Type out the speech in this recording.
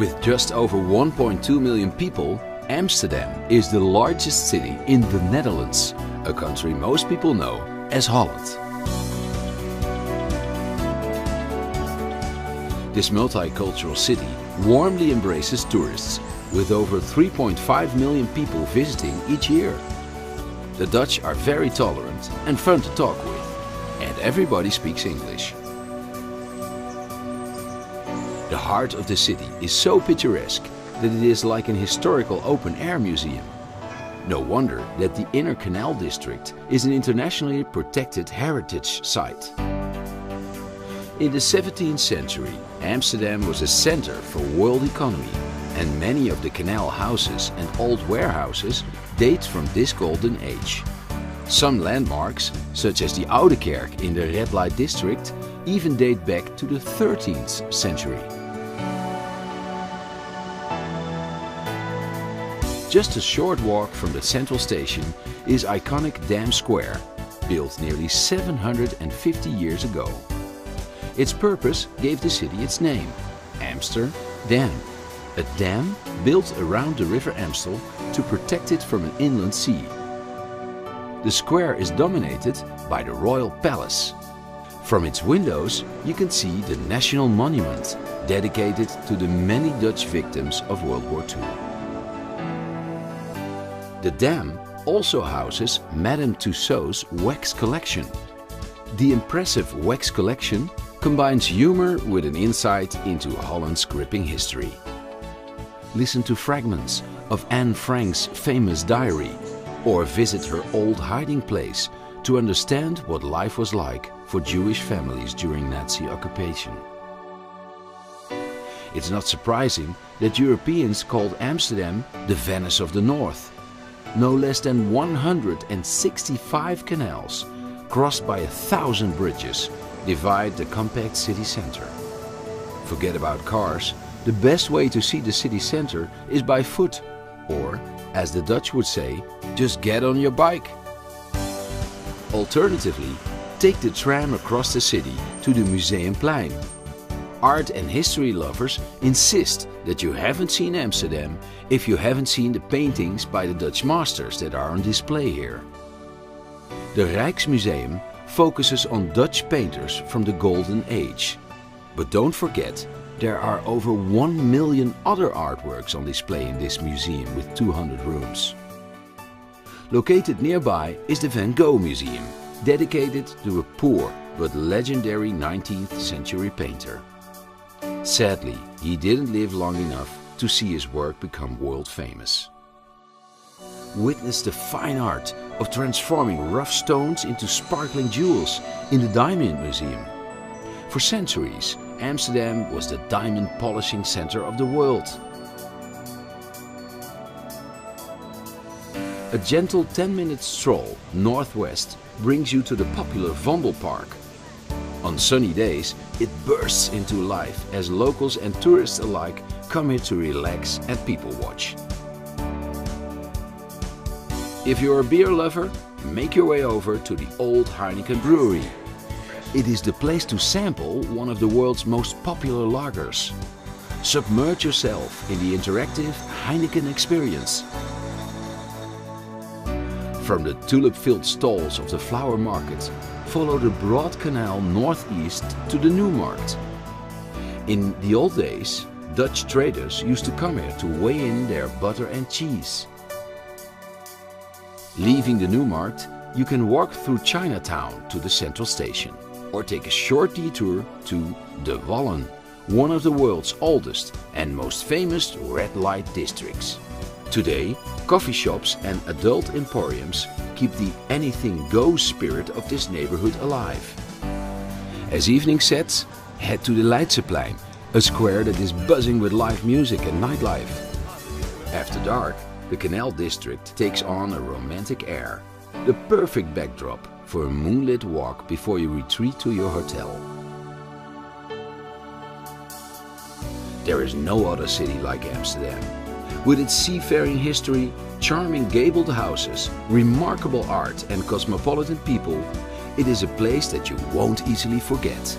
With just over 1.2 million people, Amsterdam is the largest city in the Netherlands, a country most people know as Holland. This multicultural city warmly embraces tourists, with over 3.5 million people visiting each year. The Dutch are very tolerant and fun to talk with, and everybody speaks English. The heart of the city is so picturesque that it is like an historical open-air museum. No wonder that the Inner Canal district is an internationally protected heritage site. In the 17th century, Amsterdam was a center for world economy, and many of the canal houses and old warehouses date from this golden age. Some landmarks, such as the Oude Kerk in the red light district, even date back to the 13th century. Just a short walk from the central station is iconic Dam Square, built nearly 750 years ago. Its purpose gave the city its name, Amsterdam, a dam built around the river Amstel to protect it from an inland sea. The square is dominated by the Royal Palace. From its windows you can see the National Monument, dedicated to the many Dutch victims of World War II. The dam also houses Madame Tussauds wax collection. The impressive wax collection combines humor with an insight into Holland's gripping history. Listen to fragments of Anne Frank's famous diary, or visit her old hiding place to understand what life was like for Jewish families during Nazi occupation. It's not surprising that Europeans called Amsterdam the Venice of the North. No less than 165 canals, crossed by 1,000 bridges, divide the compact city center. Forget about cars, the best way to see the city center is by foot, or, as the Dutch would say, just get on your bike. Alternatively, take the tram across the city to the Museumplein. Art and history lovers insist that you haven't seen Amsterdam if you haven't seen the paintings by the Dutch masters that are on display here. The Rijksmuseum focuses on Dutch painters from the Golden Age. But don't forget, there are over 1 million other artworks on display in this museum with 200 rooms. Located nearby is the Van Gogh Museum, dedicated to a poor but legendary 19th century painter. Sadly, he didn't live long enough to see his work become world famous. Witness the fine art of transforming rough stones into sparkling jewels in the Diamond Museum. For centuries, Amsterdam was the diamond polishing center of the world. A gentle 10-minute stroll northwest brings you to the popular Vondelpark. On sunny days, it bursts into life as locals and tourists alike come here to relax and people watch. If you're a beer lover, make your way over to the Old Heineken Brewery. It is the place to sample one of the world's most popular lagers. Submerge yourself in the interactive Heineken experience. From the tulip-filled stalls of the flower market, follow the broad canal northeast to the New Markt. In the old days, Dutch traders used to come here to weigh in their butter and cheese. Leaving the New Markt, you can walk through Chinatown to the central station, or take a short detour to De Wallen, one of the world's oldest and most famous red light districts. Today, coffee shops and adult emporiums keep the anything goes spirit of this neighborhood alive. As evening sets, head to the Leidseplein, a square that is buzzing with live music and nightlife. After dark, the Canal District takes on a romantic air, the perfect backdrop for a moonlit walk before you retreat to your hotel. There is no other city like Amsterdam. With its seafaring history, charming gabled houses, remarkable art and cosmopolitan people, it is a place that you won't easily forget.